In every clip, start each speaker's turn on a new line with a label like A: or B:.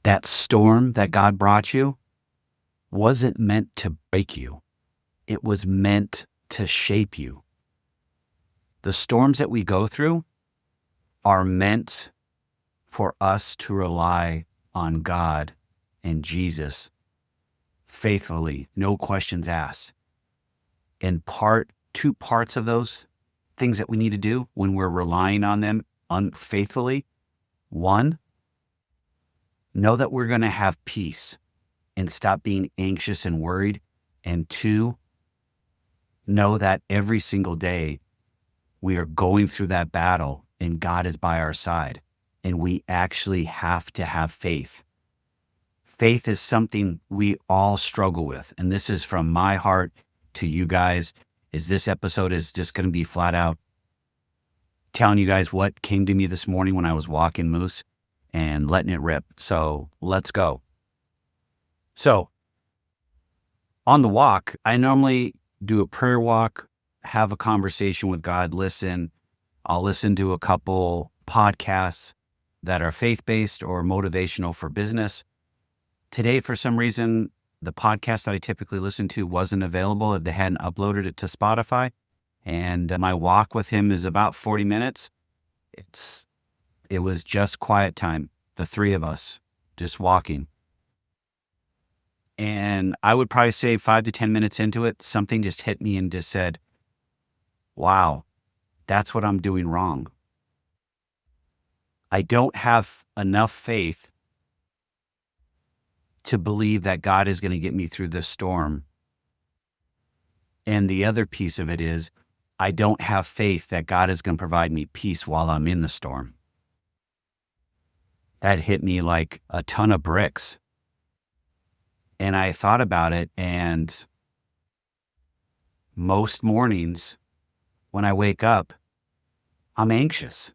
A: That storm that God brought you wasn't meant to break you. It was meant to shape you. The storms that we go through are meant for us to rely on God and Jesus faithfully, no questions asked. And two parts of those things that we need to do when we're relying on them unfaithfully. One, know that we're going to have peace and stop being anxious and worried. And two, know that every single day we are going through that battle and God is by our side. And we actually have to have faith. Faith is something we all struggle with. And this is from my heart to you guys. This episode is just going to be flat out telling you guys what came to me this morning when I was walking Moose and letting it rip. So let's go. So on the walk, I normally do a prayer walk, have a conversation with God, listen. I'll listen to a couple podcasts that are faith-based or motivational for business. Today, for some reason, the podcast that I typically listen to wasn't available. They hadn't uploaded it to Spotify. And my walk with him is about 40 minutes. It was just quiet time, the three of us just walking. And I would probably say 5 to 10 minutes into it, something just hit me and just said, wow, that's what I'm doing wrong. I don't have enough faith to believe that God is going to get me through this storm. And the other piece of it is, I don't have faith that God is going to provide me peace while I'm in the storm. That hit me like a ton of bricks. And I thought about it, and most mornings when I wake up, I'm anxious.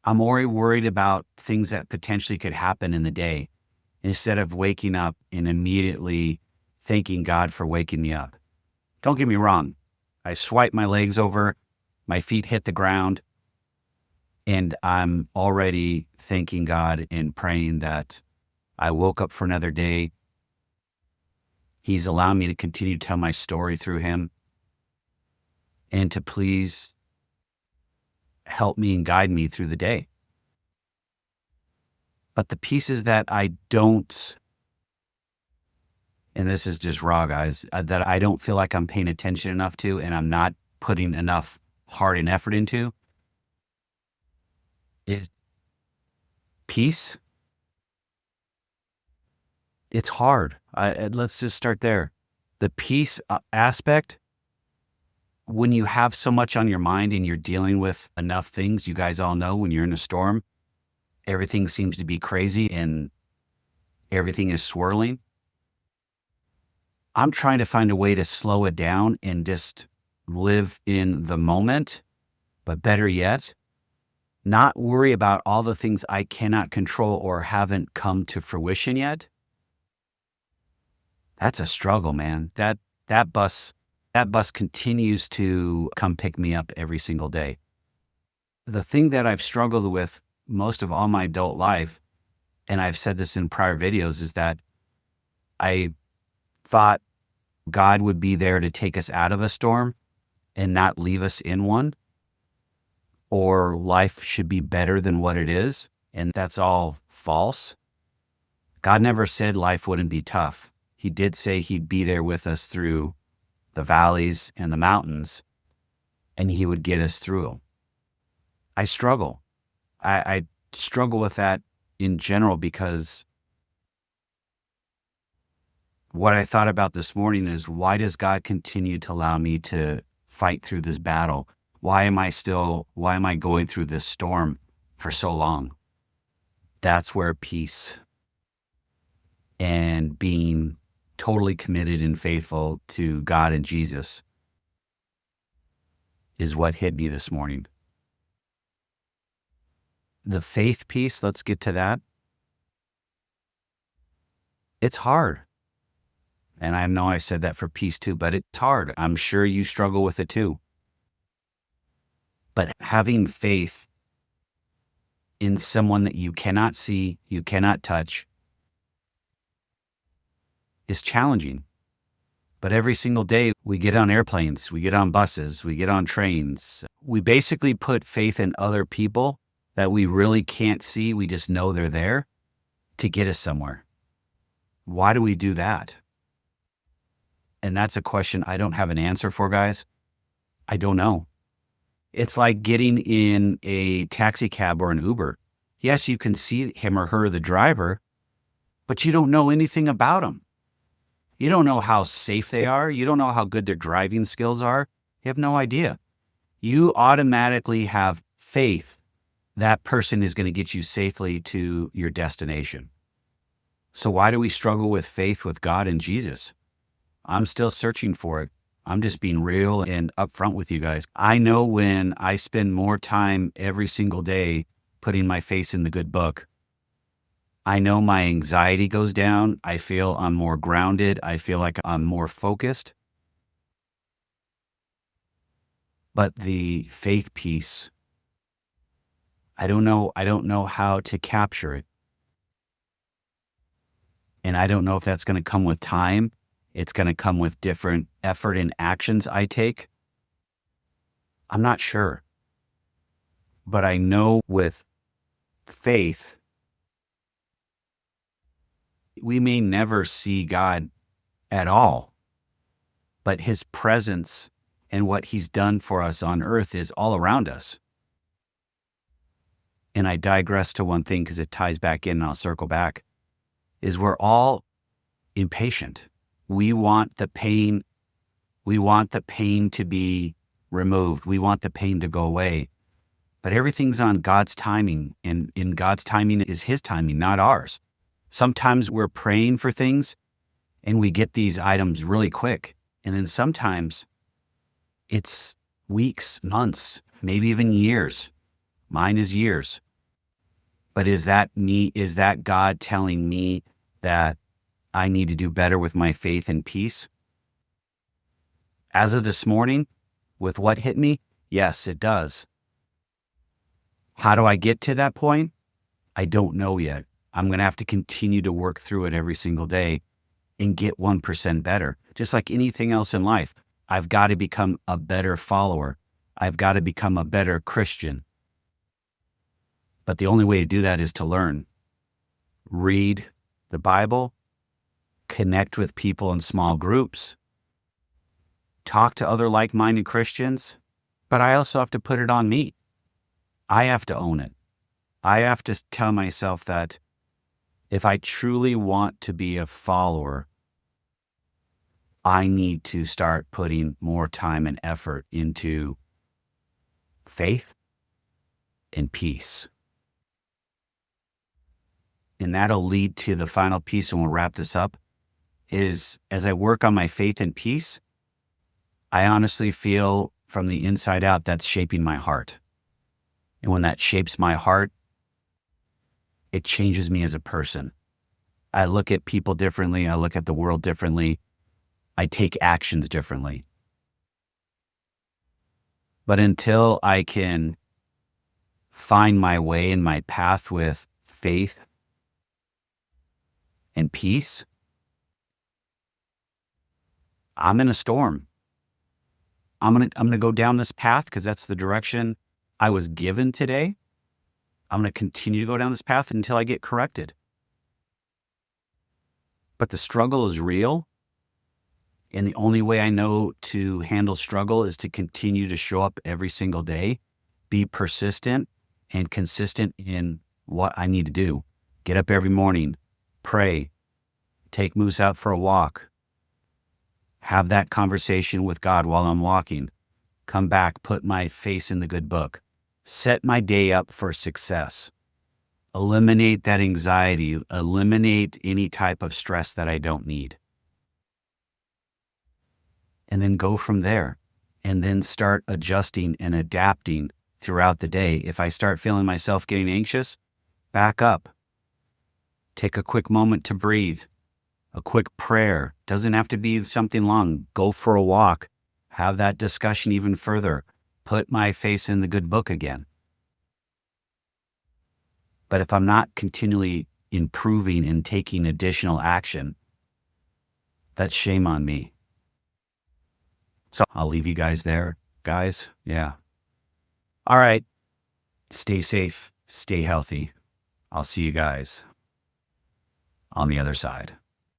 A: I'm already worried about things that potentially could happen in the day instead of waking up and immediately thanking God for waking me up. Don't get me wrong. I swipe my legs over, my feet hit the ground, and I'm already thanking God and praying that I woke up for another day. He's allowed me to continue to tell my story through him and to please help me and guide me through the day. But the pieces that I don't, and this is just raw, guys, that I don't feel like I'm paying attention enough to and I'm not putting enough heart and effort into is peace. It's hard. Let's just start there. The peace aspect, when you have so much on your mind and you're dealing with enough things, you guys all know when you're in a storm, everything seems to be crazy and everything is swirling. I'm trying to find a way to slow it down and just live in the moment, but better yet, not worry about all the things I cannot control or haven't come to fruition yet. That's a struggle, man. That bus continues to come pick me up every single day. The thing that I've struggled with most of all my adult life, and I've said this in prior videos, is that I thought God would be there to take us out of a storm and not leave us in one, or life should be better than what it is. And that's all false. God never said life wouldn't be tough. He did say he'd be there with us through the valleys and the mountains, and he would get us through them. I struggle. I struggle with that in general because what I thought about this morning is, why does God continue to allow me to fight through this battle? Why am I going through this storm for so long? That's where peace and being totally committed and faithful to God and Jesus is what hit me this morning. The faith piece, let's get to that. It's hard. And I know I said that for peace too, but it's hard. I'm sure you struggle with it too. But having faith in someone that you cannot see, you cannot touch, is challenging. But every single day we get on airplanes, we get on buses, we get on trains. We basically put faith in other people that we really can't see. We just know they're there to get us somewhere. Why do we do that? And that's a question I don't have an answer for, guys. I don't know. It's like getting in a taxi cab or an Uber. Yes, you can see him or her, the driver, but you don't know anything about them. You don't know how safe they are. You don't know how good their driving skills are. You have no idea. You automatically have faith that person is going to get you safely to your destination. So why do we struggle with faith with God and Jesus? I'm still searching for it. I'm just being real and upfront with you guys. I know when I spend more time every single day putting my face in the good book, I know my anxiety goes down. I feel I'm more grounded. I feel like I'm more focused. But the faith piece, I don't know. I don't know how to capture it. And I don't know if that's going to come with time. It's going to come with different effort and actions I take. I'm not sure. But I know with faith, we may never see God at all, but his presence and what he's done for us on earth is all around us. And I digress to one thing because it ties back in and I'll circle back, is we're all impatient. We want the pain. We want the pain to be removed. We want the pain to go away. But everything's on God's timing, and in God's timing is his timing, not ours. Sometimes we're praying for things and we get these items really quick. And then sometimes it's weeks, months, maybe even years. Mine is years. But is that me? Is that God telling me that I need to do better with my faith and peace? As of this morning, with what hit me, yes, it does. How do I get to that point? I don't know yet. I'm going to have to continue to work through it every single day and get 1% better. Just like anything else in life, I've got to become a better follower. I've got to become a better Christian. But the only way to do that is to learn. Read the Bible, connect with people in small groups, talk to other like-minded Christians, but I also have to put it on me. I have to own it. I have to tell myself that if I truly want to be a follower, I need to start putting more time and effort into faith and peace. And that'll lead to the final piece, and we'll wrap this up, is as I work on my faith and peace, I honestly feel from the inside out that's shaping my heart. And when that shapes my heart, it changes me as a person. I look at people differently. I look at the world differently. I take actions differently. But until I can find my way and my path with faith and peace, I'm in a storm. I'm gonna go down this path because that's the direction I was given today. I'm gonna continue to go down this path until I get corrected. But the struggle is real. And the only way I know to handle struggle is to continue to show up every single day, be persistent and consistent in what I need to do. Get up every morning, pray, take Moose out for a walk, have that conversation with God while I'm walking, come back, put my face in the good book, set my day up for success, eliminate that anxiety, eliminate any type of stress that I don't need. And then go from there, and then start adjusting and adapting throughout the day. If I start feeling myself getting anxious, back up. Take a quick moment to breathe, a quick prayer. Doesn't have to be something long. Go for a walk, have that discussion even further, put my face in the good book again. But if I'm not continually improving and taking additional action, That's shame on me. So I'll leave you guys there, guys. Yeah. All right. Stay safe. Stay healthy. I'll see you guys on the other side.